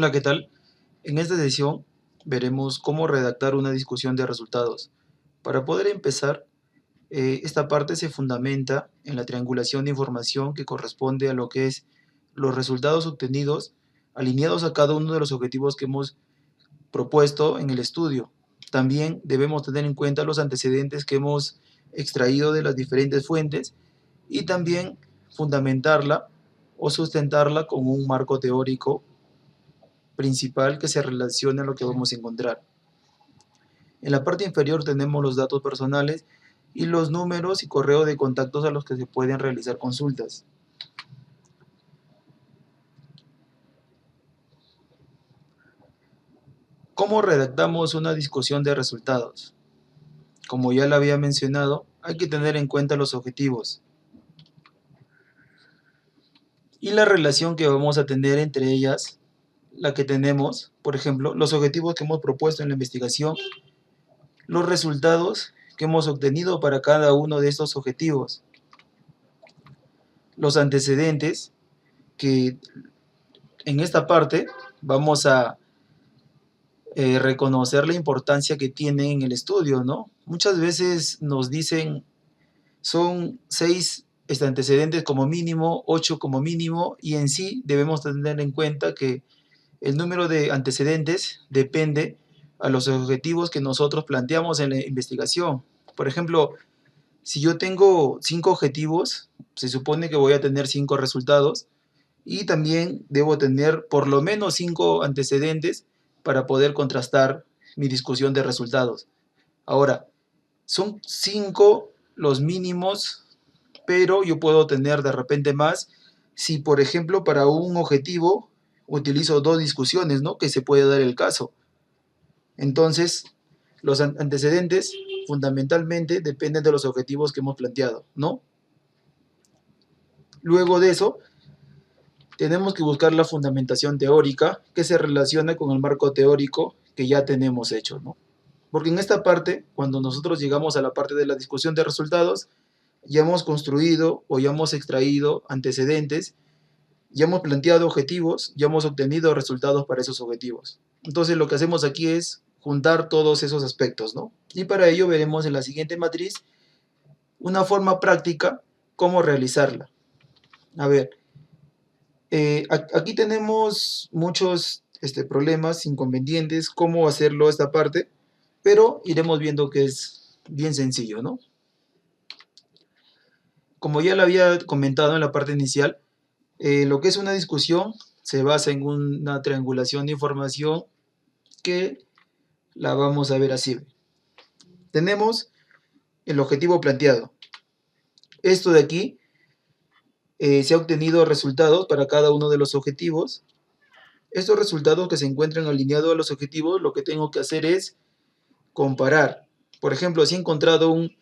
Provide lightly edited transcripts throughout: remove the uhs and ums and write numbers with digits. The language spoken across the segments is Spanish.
Hola, ¿qué tal? En esta sesión veremos cómo redactar una discusión de resultados. Para poder empezar, esta parte se fundamenta en la triangulación de información que corresponde a lo que es los resultados obtenidos alineados a cada uno de los objetivos que hemos propuesto en el estudio. También debemos tener en cuenta los antecedentes que hemos extraído de las diferentes fuentes y también fundamentarla o sustentarla con un marco teórico principal que se relaciona a lo que vamos a encontrar. En la parte inferior tenemos los datos personales y los números y correo de contactos a los que se pueden realizar consultas. ¿Cómo redactamos una discusión de resultados? Como ya lo había mencionado, hay que tener en cuenta los objetivos y la relación que vamos a tener entre ellas, la que tenemos, por ejemplo, los objetivos que hemos propuesto en la investigación, los resultados que hemos obtenido para cada uno de estos objetivos, los antecedentes, que en esta parte vamos a reconocer la importancia que tiene en el estudio, ¿no? Muchas veces nos dicen son 6 antecedentes como mínimo, 8 como mínimo, y en sí debemos tener en cuenta que el número de antecedentes depende a los objetivos que nosotros planteamos en la investigación. Por ejemplo, si yo tengo 5 objetivos, se supone que voy a tener 5 resultados, y también debo tener por lo menos 5 antecedentes para poder contrastar mi discusión de resultados. Ahora, son 5 los mínimos, pero yo puedo tener de repente más si, por ejemplo, para un objetivo utilizo 2 discusiones, ¿no? Que se puede dar el caso. Entonces, los antecedentes fundamentalmente dependen de los objetivos que hemos planteado, ¿no? Luego de eso, tenemos que buscar la fundamentación teórica que se relaciona con el marco teórico que ya tenemos hecho, ¿no? Porque en esta parte, cuando nosotros llegamos a la parte de la discusión de resultados, ya hemos construido o ya hemos extraído antecedentes, ya hemos planteado objetivos, ya hemos obtenido resultados para esos objetivos. Entonces lo que hacemos aquí es juntar todos esos aspectos, ¿no? Y para ello veremos en la siguiente matriz una forma práctica cómo realizarla. A ver, aquí tenemos muchos problemas, inconvenientes, cómo hacerlo esta parte, pero iremos viendo que es bien sencillo, ¿no? Como ya lo había comentado en la parte inicial, lo que es una discusión se basa en una triangulación de información que la vamos a ver así. Tenemos el objetivo planteado. Esto de aquí se ha obtenido resultados para cada uno de los objetivos. Estos resultados que se encuentran alineados a los objetivos, lo que tengo que hacer es comparar. Por ejemplo, si he encontrado un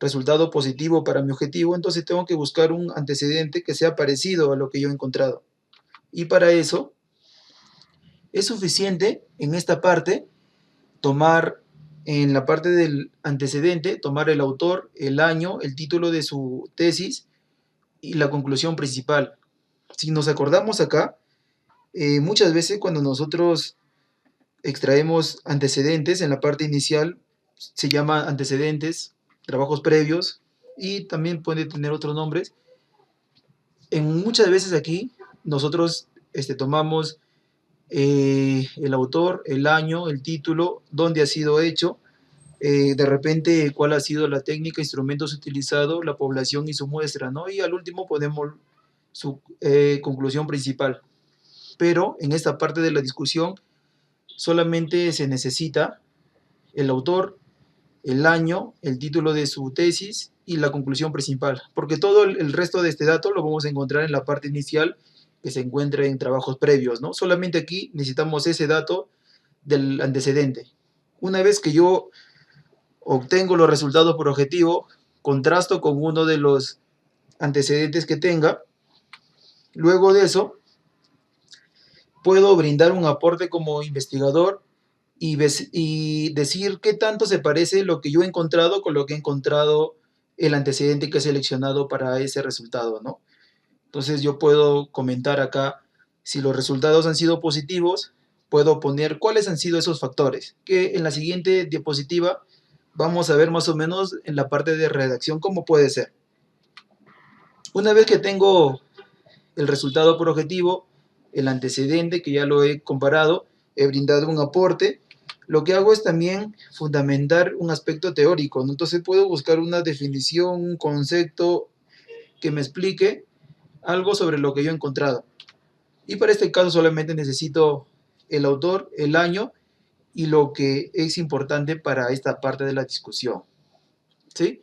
resultado positivo para mi objetivo, entonces tengo que buscar un antecedente que sea parecido a lo que yo he encontrado. Y para eso es suficiente en esta parte tomar en la parte del antecedente, tomar el autor, el año, el título de su tesis y la conclusión principal. Si nos acordamos acá, muchas veces cuando nosotros extraemos antecedentes en la parte inicial, se llama antecedentes, trabajos previos y también puede tener otros nombres. Muchas veces aquí nosotros tomamos el autor, el año, el título, dónde ha sido hecho, de repente cuál ha sido la técnica, instrumentos utilizados, la población y su muestra, ¿no? Y al último ponemos su conclusión principal. Pero en esta parte de la discusión solamente se necesita el autor, el año, el título de su tesis y la conclusión principal, porque todo el resto de este dato lo vamos a encontrar en la parte inicial que se encuentra en trabajos previos, ¿no? Solamente aquí necesitamos ese dato del antecedente. Una vez que yo obtengo los resultados por objetivo, contrasto con uno de los antecedentes que tenga, luego de eso puedo brindar un aporte como investigador y decir qué tanto se parece lo que yo he encontrado con lo que he encontrado el antecedente que he seleccionado para ese resultado, ¿no? Entonces yo puedo comentar acá si los resultados han sido positivos, puedo poner cuáles han sido esos factores, que en la siguiente diapositiva vamos a ver más o menos en la parte de redacción cómo puede ser. Una vez que tengo el resultado por objetivo, el antecedente que ya lo he comparado, he brindado un aporte, lo que hago es también fundamentar un aspecto teórico, ¿no? Entonces puedo buscar una definición, un concepto que me explique algo sobre lo que yo he encontrado. Y para este caso solamente necesito el autor, el año y lo que es importante para esta parte de la discusión, ¿sí?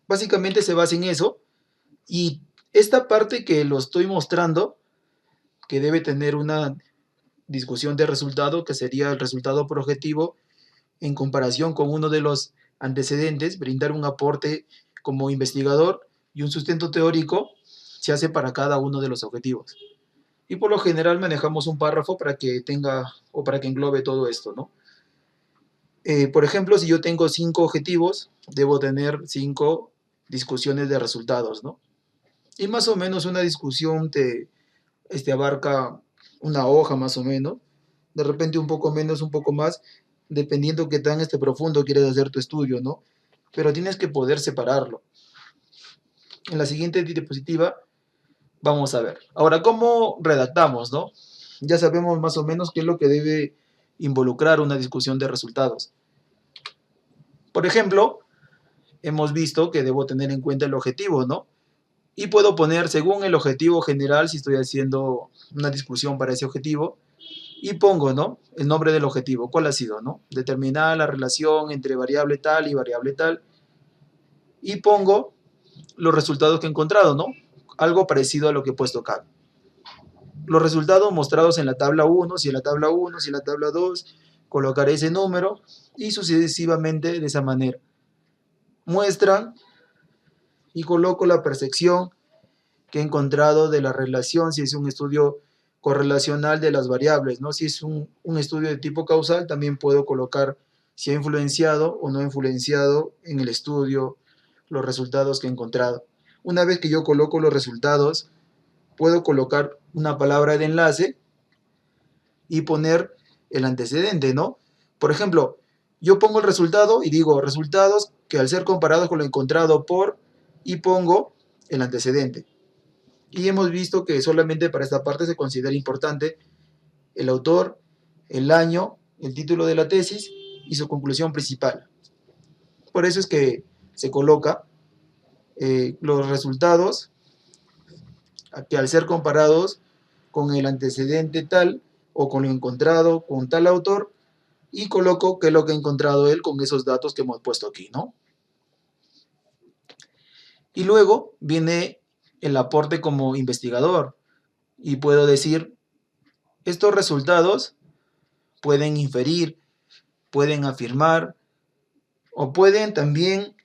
Básicamente se basa en eso, y esta parte que lo estoy mostrando, que debe tener una discusión de resultado, que sería el resultado por objetivo, en comparación con uno de los antecedentes, brindar un aporte como investigador y un sustento teórico, se hace para cada uno de los objetivos. Y por lo general manejamos un párrafo para que tenga o para que englobe todo esto, ¿no? Por ejemplo, si yo tengo 5 objetivos, debo tener 5 discusiones de resultados, ¿no? Y más o menos una discusión te abarca una hoja más o menos, de repente un poco menos, un poco más, dependiendo qué tan profundo quieres hacer tu estudio, ¿no? Pero tienes que poder separarlo. En la siguiente diapositiva vamos a ver. Ahora, ¿cómo redactamos, no? Ya sabemos más o menos qué es lo que debe involucrar una discusión de resultados. Por ejemplo, hemos visto que debo tener en cuenta el objetivo, ¿no? Y puedo poner, según el objetivo general, si estoy haciendo una discusión para ese objetivo, y pongo, ¿no?, el nombre del objetivo, cuál ha sido, ¿no? Determinar la relación entre variable tal y variable tal, y pongo los resultados que he encontrado, ¿no? Algo parecido a lo que he puesto acá. Los resultados mostrados en la tabla 1, si en la tabla 1, si en la tabla 2, colocaré ese número y sucesivamente de esa manera. Muestran y coloco la percepción que he encontrado de la relación, si es un estudio correlacional de las variables, ¿no? Si es un estudio de tipo causal, también puedo colocar si ha influenciado o no ha influenciado en el estudio los resultados que he encontrado. Una vez que yo coloco los resultados, puedo colocar una palabra de enlace y poner el antecedente, ¿no? Por ejemplo, yo pongo el resultado y digo resultados que al ser comparados con lo encontrado por, y pongo el antecedente. Y hemos visto que solamente para esta parte se considera importante el autor, el año, el título de la tesis y su conclusión principal. Por eso es que se coloca los resultados que al ser comparados con el antecedente tal o con lo encontrado con tal autor, y coloco qué es lo que ha encontrado él con esos datos que hemos puesto aquí, ¿no? Y luego viene el aporte como investigador, y puedo decir, estos resultados pueden inferir, pueden afirmar, o pueden también,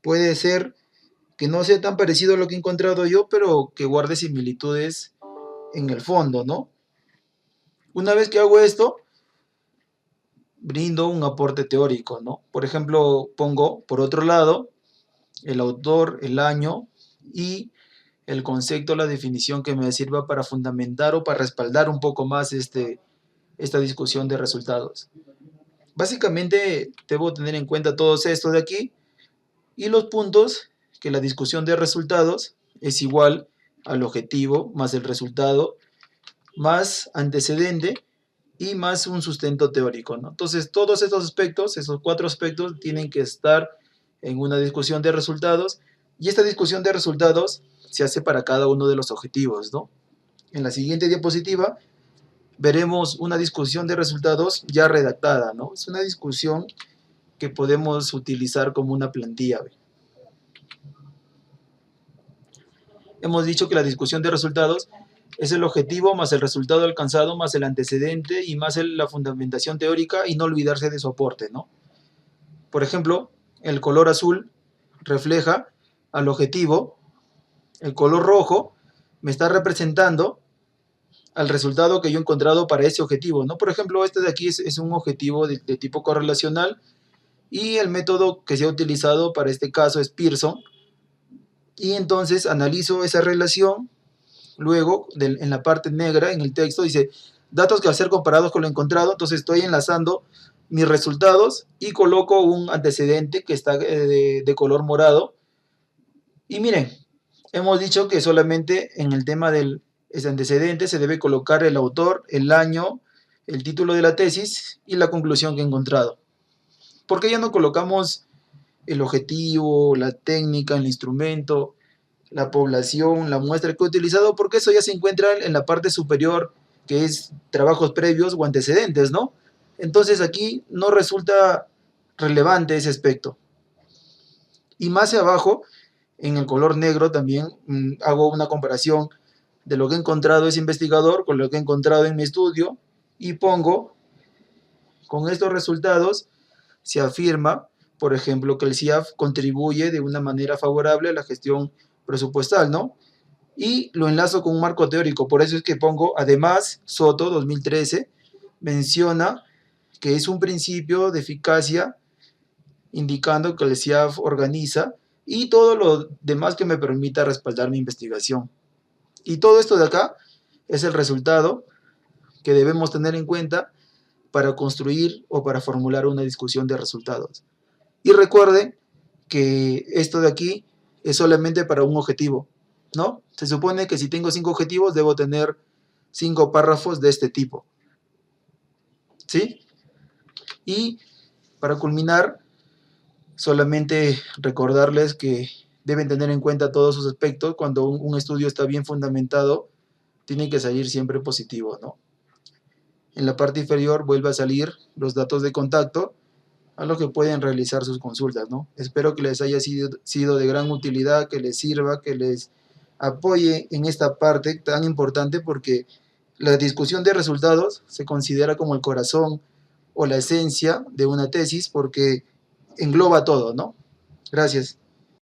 puede ser que no sea tan parecido a lo que he encontrado yo, pero que guarde similitudes en el fondo, ¿no? Una vez que hago esto, brindo un aporte teórico, ¿no? Por ejemplo, pongo, por otro lado, el autor, el año y el concepto, la definición que me sirva para fundamentar o para respaldar un poco más esta discusión de resultados. Básicamente, debo tener en cuenta todos estos de aquí y los puntos que la discusión de resultados es igual al objetivo más el resultado más antecedente y más un sustento teórico, ¿no? Entonces, todos estos aspectos, esos 4 aspectos, tienen que estar en una discusión de resultados, y esta discusión de resultados se hace para cada uno de los objetivos, ¿no? En la siguiente diapositiva veremos una discusión de resultados ya redactada, ¿no? Es una discusión que podemos utilizar como una plantilla. Hemos dicho que la discusión de resultados es el objetivo más el resultado alcanzado más el antecedente y más la fundamentación teórica, y no olvidarse de su aporte, ¿no? Por ejemplo, el color azul refleja al objetivo, el color rojo me está representando al resultado que yo he encontrado para ese objetivo, ¿no? Por ejemplo, este de aquí es un objetivo de tipo correlacional, y el método que se ha utilizado para este caso es Pearson, y entonces analizo esa relación. Luego, en la parte negra, en el texto, dice, datos que al ser comparados con lo encontrado, entonces estoy enlazando mis resultados y coloco un antecedente que está de color morado. Y miren, hemos dicho que solamente en el tema del ese antecedente se debe colocar el autor, el año, el título de la tesis y la conclusión que he encontrado. ¿Por qué ya no colocamos el objetivo, la técnica, el instrumento, la población, la muestra que he utilizado? Porque eso ya se encuentra en la parte superior, que es trabajos previos o antecedentes, ¿no? Entonces aquí no resulta relevante ese aspecto. Y más hacia abajo, en el color negro también hago una comparación de lo que he encontrado ese investigador con lo que he encontrado en mi estudio y pongo, con estos resultados, se afirma, por ejemplo, que el CIAF contribuye de una manera favorable a la gestión presupuestal, ¿no? Y lo enlazo con un marco teórico, por eso es que pongo, además, Soto 2013 menciona que es un principio de eficacia indicando que el CIAF organiza y todo lo demás que me permita respaldar mi investigación. Y todo esto de acá es el resultado que debemos tener en cuenta para construir o para formular una discusión de resultados. Y recuerden que esto de aquí es solamente para un objetivo, ¿no? Se supone que si tengo 5 objetivos debo tener 5 párrafos de este tipo, ¿sí? Y para culminar, solamente recordarles que deben tener en cuenta todos sus aspectos. Cuando un estudio está bien fundamentado, tiene que salir siempre positivo, ¿no? En la parte inferior vuelve a salir los datos de contacto a los que pueden realizar sus consultas, ¿no? Espero que les haya sido de gran utilidad, que les sirva, que les apoye en esta parte tan importante, porque la discusión de resultados se considera como el corazón o la esencia de una tesis porque engloba todo, ¿no? Gracias.